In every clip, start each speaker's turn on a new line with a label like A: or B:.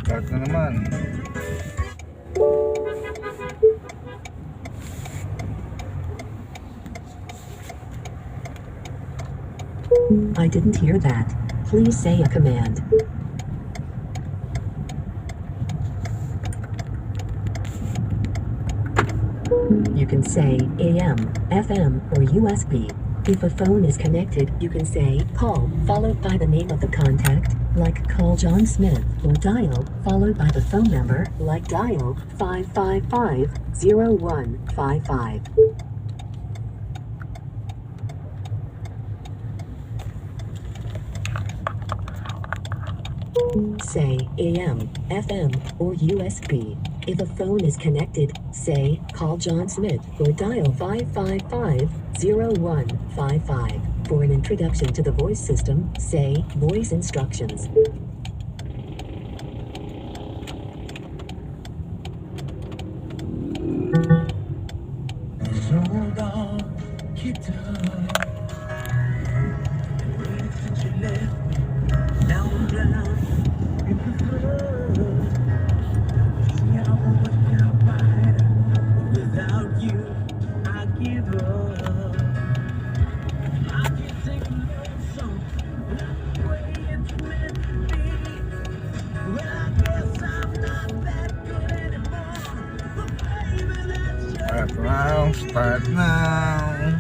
A: Start na naman.
B: I didn't hear that. Please say a command. You can say AM, FM, or USB. If a phone is connected, you can say call, followed by the name of the contact, like call John Smith, or dial, followed by the phone number, like dial 555-0155. Say AM, FM, or USB. If a phone is connected, say call John Smith or dial 555-0155. For an introduction to the voice system, say voice instructions.
A: Start now.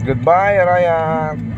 A: Goodbye, Ryan.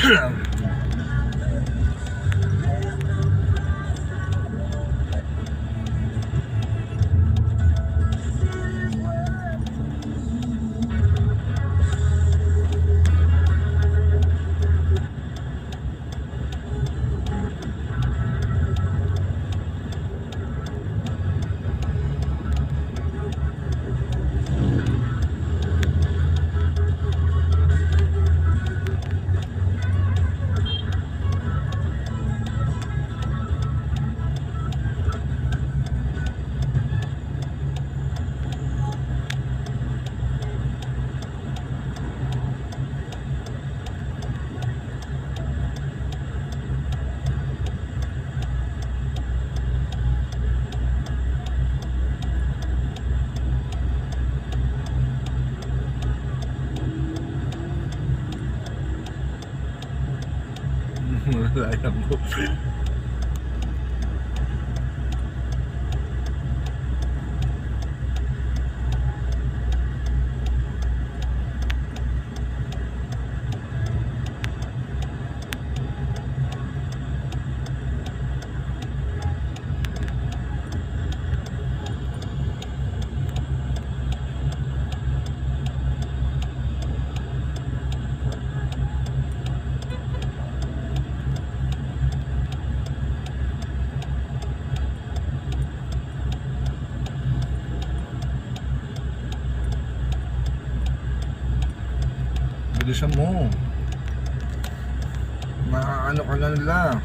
A: Alam mo. Bilisan mo. Maaano ka na nila.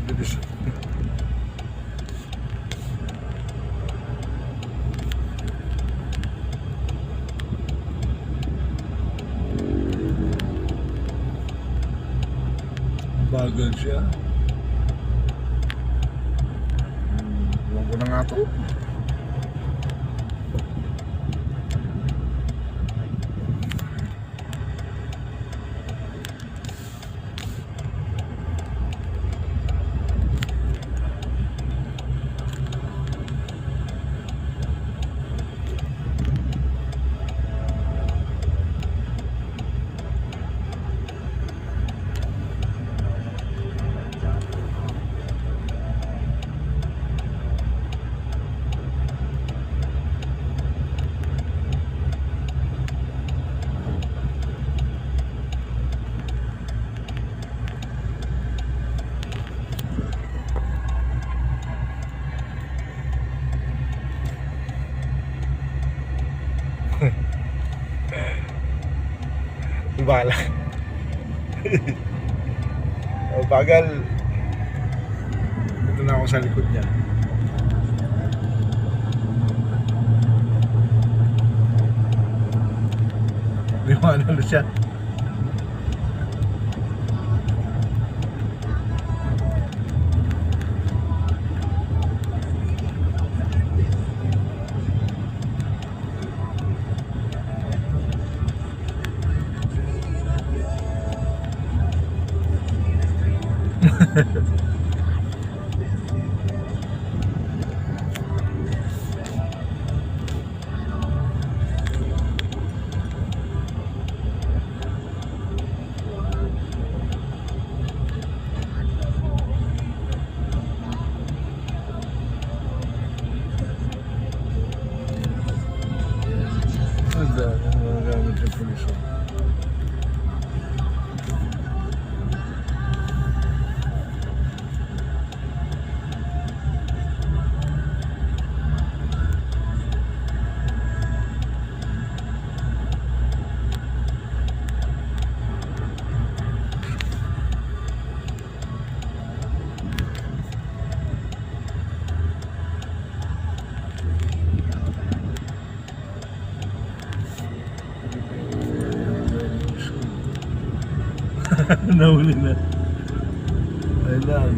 A: Bilis. Bagal siya. Huwag ko na nga to. Bala. Oh, bagal. Ito na ako sa likod niya. Liwanag na siya. Ang dami ng mga gamit ng pulis. Nahuli na. Ayan.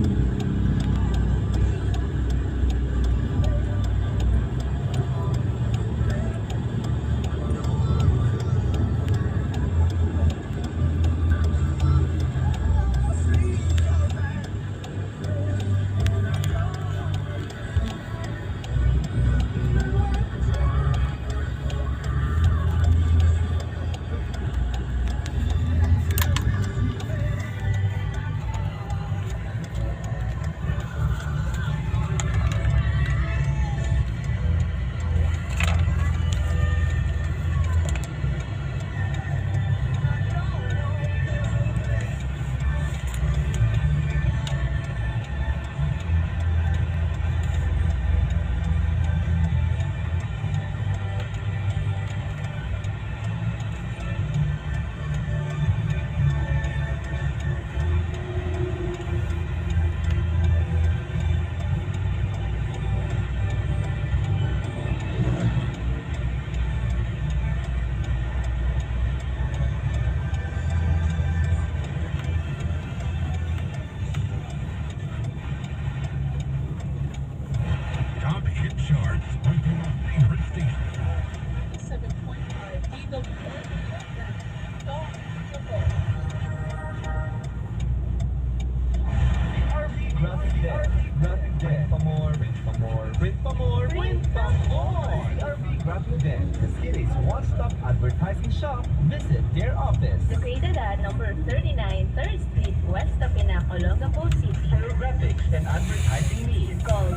C: Print pa more, print pa more! CRV Graphic Den, the city's one-stop advertising shop. Visit their office.
D: Located at number 39 3rd Street, West Tapinac, Olongapo City.
C: For your graphics and advertising needs.
D: Call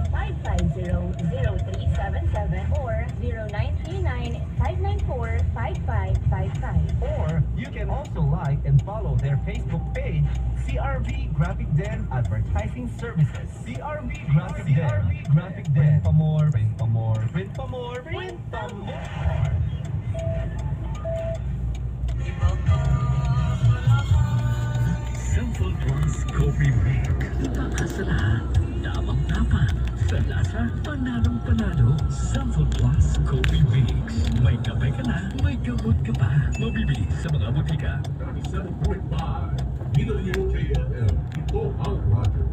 D: 0917-550-0377 or 0939-594-5555.
C: Or you can also like and follow their Facebook page, CRV Graphic Den Advertising Services. CRV Graphic Den. CRV Graphic Den. Print pa more, print pa more, print pa more, print pa more.
E: Simple Plus Coffee Mix. Iba ka sa lahat. Damang-dapat. Sa lasa, panalong-panalo. Simple Plus Coffee Mix. May kape ka na, may gamot ka pa. Mabibili sa mga butika.
F: 37.5 DWKFM. Ito ang radyo.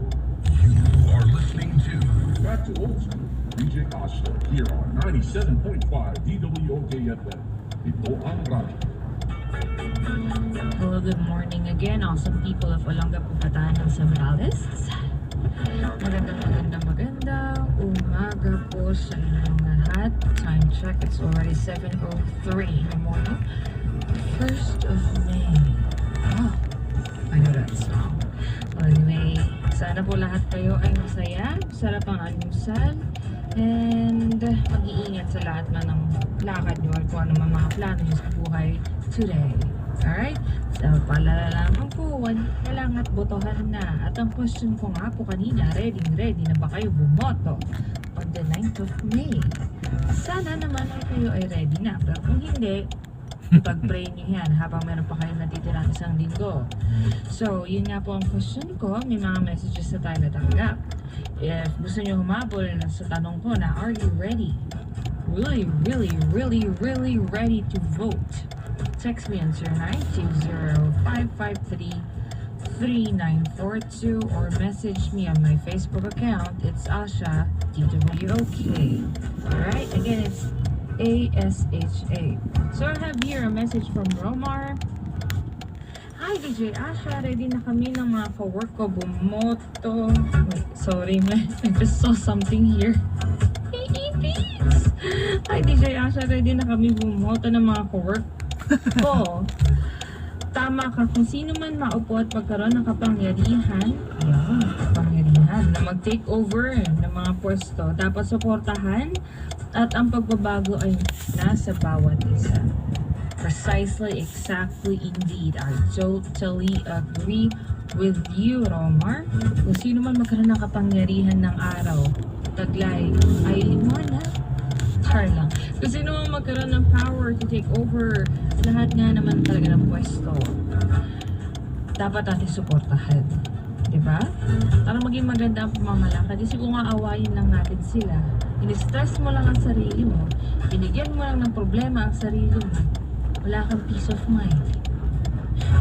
E: You are listening to
F: Back to old school. DJ Costa here on 97.5 DWKFM. Ito ang radyo.
G: Hello, good morning again, awesome people of Olongapo, Bataan, Zambales. Maganda umaga po sa inyong lahat. Time check, it's already 7:03 in the morning. 1st of May. Oh, I know that song. Well, anyway, sana po lahat kayo ay masaya, sarap ang almusal, and mag-iingat sa lahat na ng lakad nyo at kung ano mga plano nyo sa buhay today. Alright? So, paalala lamang po, kailangan at botohan na. At ang question ko nga po kanina, ready na ba kayo bumoto on the 9th of May? Sana naman ay kayo ay ready na. Pero kung hindi, pag-pray nyo yan habang meron pa kayo natitirang isang linggo. So, yun nga po ang question ko. May mga messages na tayo natanggap. If gusto nyo humabol na sa tanong ko na, are you ready? Really ready to vote? Text me on 0920-553-3942 or message me on my Facebook account. It's Asha TWOK. Alright, again it's ASHA. So I have here a message from Romar. Hi DJ Asha, ready na kami ng mga ka-work ko bumoto. Wait, sorry man, I just saw something here. Hi DJ Asha, ready na kami bumoto ng mga ka-work ko. Tama ka, kung sino man maupo at magkaroon ng kapangyarihan na mag-take over ng mga pwesto, dapat suportahan at ang pagbabago ay nasa bawat isa. Precisely, exactly, indeed. I totally agree with you, Romar. Kung sino man magkaroon ng kapangyarihan ng araw, taglay, ay liwanag. Char lang. Kung sino man magkaroon ng power to take over lahat nga naman talaga ng pwesto, dapat natin suportahan. Diba? Para maging maganda ang pamamalakad. Kasi kung aawayin lang natin sila, in-stress mo lang ang sarili mo, binigyan mo lang ng problema ang sarili mo, wala kang peace of mind.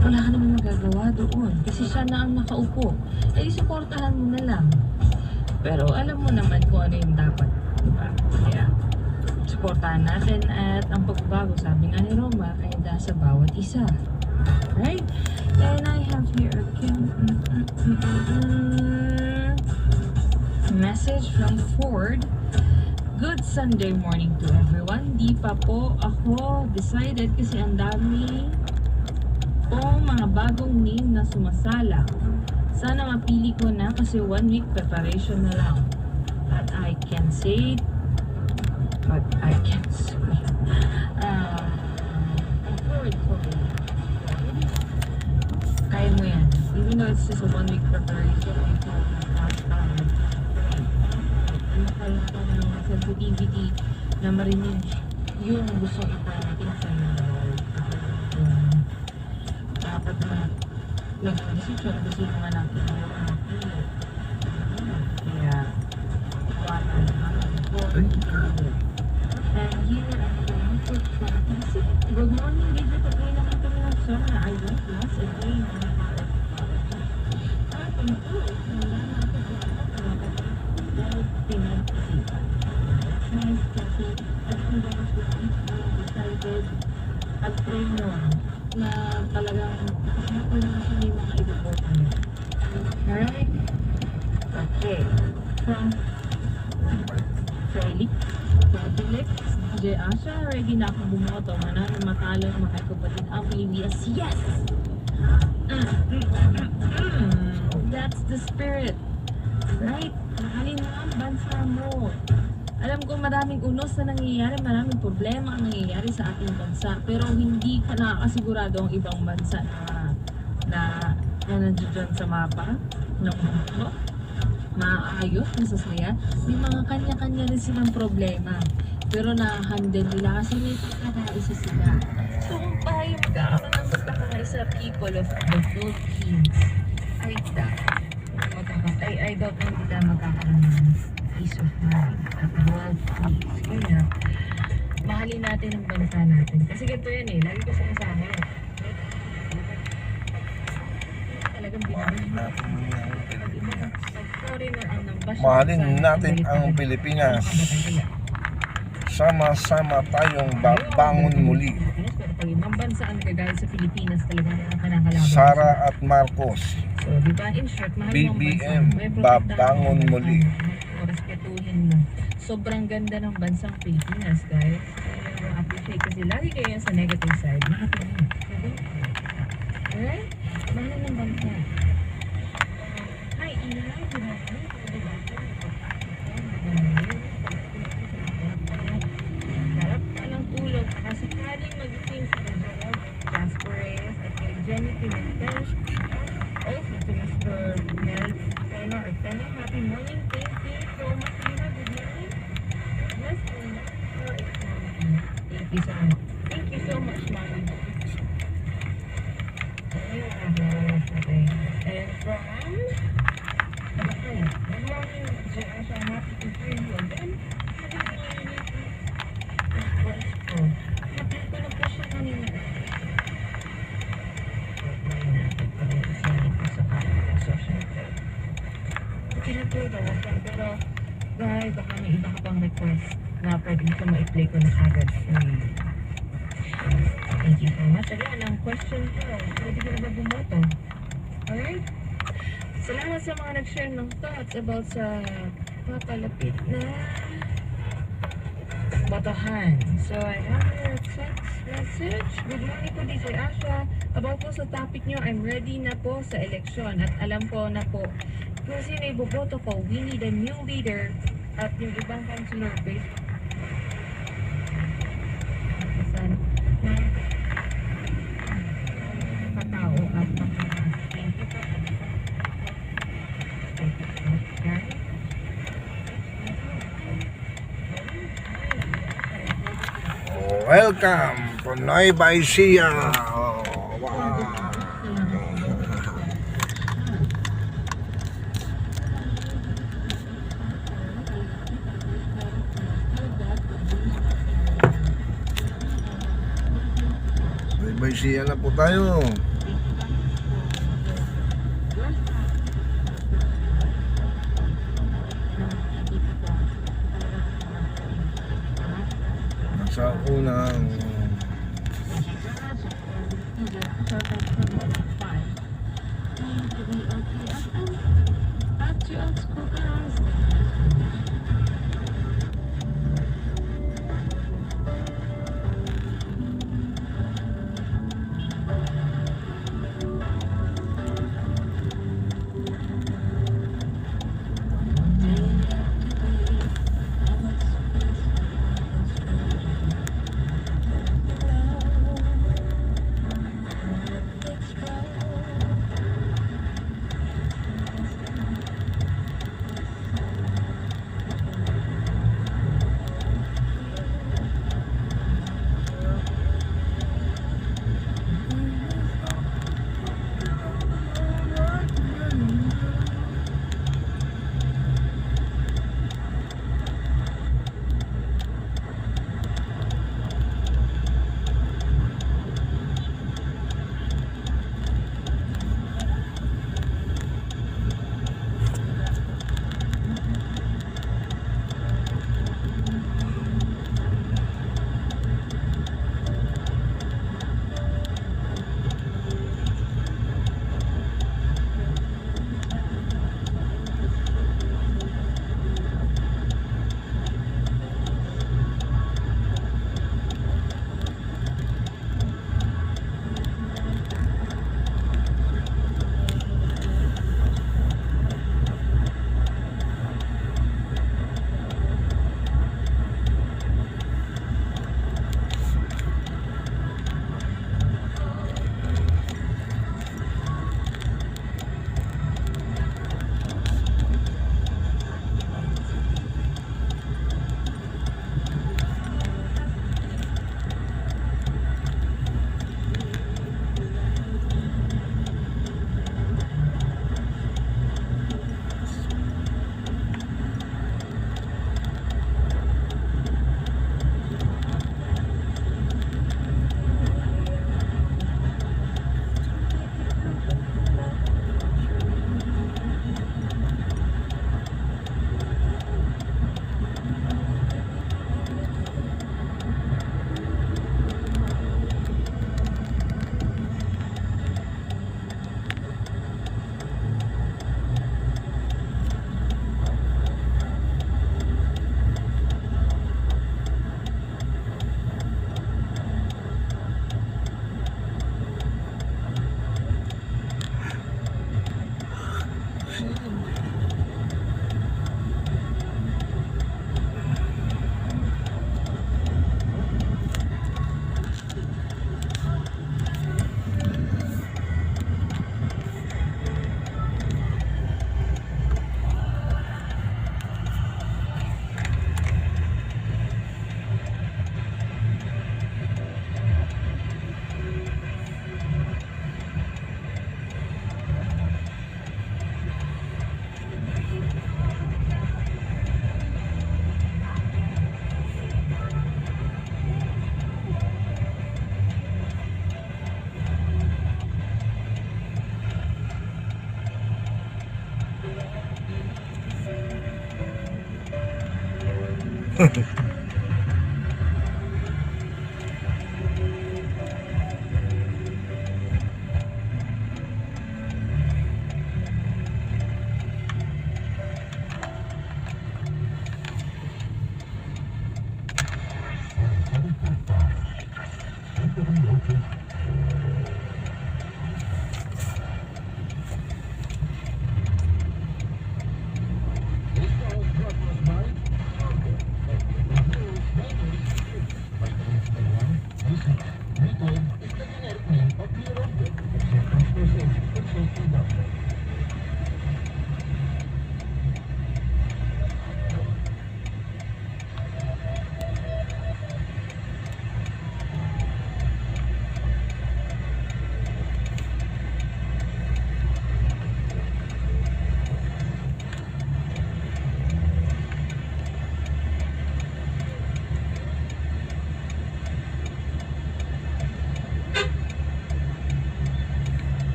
G: Wala ka naman magagawa doon. Kasi siya na ang nakaupo. Eh, suportahan mo na lang. Pero alam mo naman kung ano yung dapat. Diba? Kaya, suportahan natin at ang pagbabago, sabi nga ni Roma, ay nasa bawat isa. Right? And I have here again message from Ford. Good Sunday morning to everyone. Di pa po ako decided kasi ang dami pong mga bagong name na sumasala. Sana mapili ko na kasi 1 week preparation na lang. But I can say but I can't swear. Ford. Kaya mo yan. Even though it's just a 1 week preparation, I thought nakalata ng sensitivity na marinig yung gusto iparating sa dapat na nag-decision kasi yung mga natin kaya iwanan and here good morning, dito patuloy naman kami ng song na I won't last again. At pray mo na talagang ako naman siya may mga ibabot niya. Alright? Okay. From DJ Asha, ready na akong bumoto. Manalo matalo ang mga kapatid ang Pilipinas. Yes! That's the spirit. Right? Mahalin mo ang bansa mo. Alam ko maraming unos na nangyayari, maraming problema ang nangyayari sa ating bansa. Pero hindi ka nakakasigurado ang ibang bansa na nandiyan sa mapa ng mundo. Maayos, masasaya. May mga kanya-kanya rin silang problema. Pero na-handle nila kasi may pagkakaisa sila. So kung tayo magkakaroon ng pagkakaisa people of the Philippines, I doubt na hindi tayo magkakaroon ng peace of mind at world peace. Kaya, mahalin natin ang bansa natin. Kasi ganito yan eh, lagi ko sumasama yun. Talagang
A: Mahalin natin ang Pilipinas. Sama-sama tayong babangon muli.
G: Pero pag ibang bansa ang gagaya sa Pilipinas, talagang nakakalaban.
A: Sara at Marcos.
G: So, di ba, in short, mahalin mo ang bansa.
A: BBM,
G: May protektahan
A: babangon
G: mo.
A: muli.
G: O, respetuhin mo. Sobrang ganda ng bansang Pilipinas, guys. Appreciate kasi lagi kayo sa negative side. Alright? Mahalin ng bansa. Hi, Inay. Good morning. Sarap ka ng tulog. Kasakaling mag-sing sa Gerald Jasperes at kay Jenny Pimentel. Also to Mr. Mel Pena or Pena. Happy morning. Thank you so much, Ina. Good morning. Yes, thank you so much. Thank you so much, Mommy. And from good morning, Josh. I'm happy to hear you again. Happy ko na po siya kanina. Okay na po ito. Pero, guys, baka may iba ka pang request na pwede ko ma-play ko na agad. Thank you so much. Again, ang question ko, pwede ko na ba bumoto? Alright? Salamat sa mga nag-share ng thoughts about sa papalapit na botohan. So, I have your text message. Good morning po, DJ Asha. About po sa topic nyo, I'm ready na po sa eleksyon at alam ko na po kung sino iboboto ko. We need a new leader at yung ibang councilor based saan na katao at pagkakaas. Thank you po.
A: Welcome to Nueva Ecija. Wow. Nueva Ecija na po tayo. Sa unang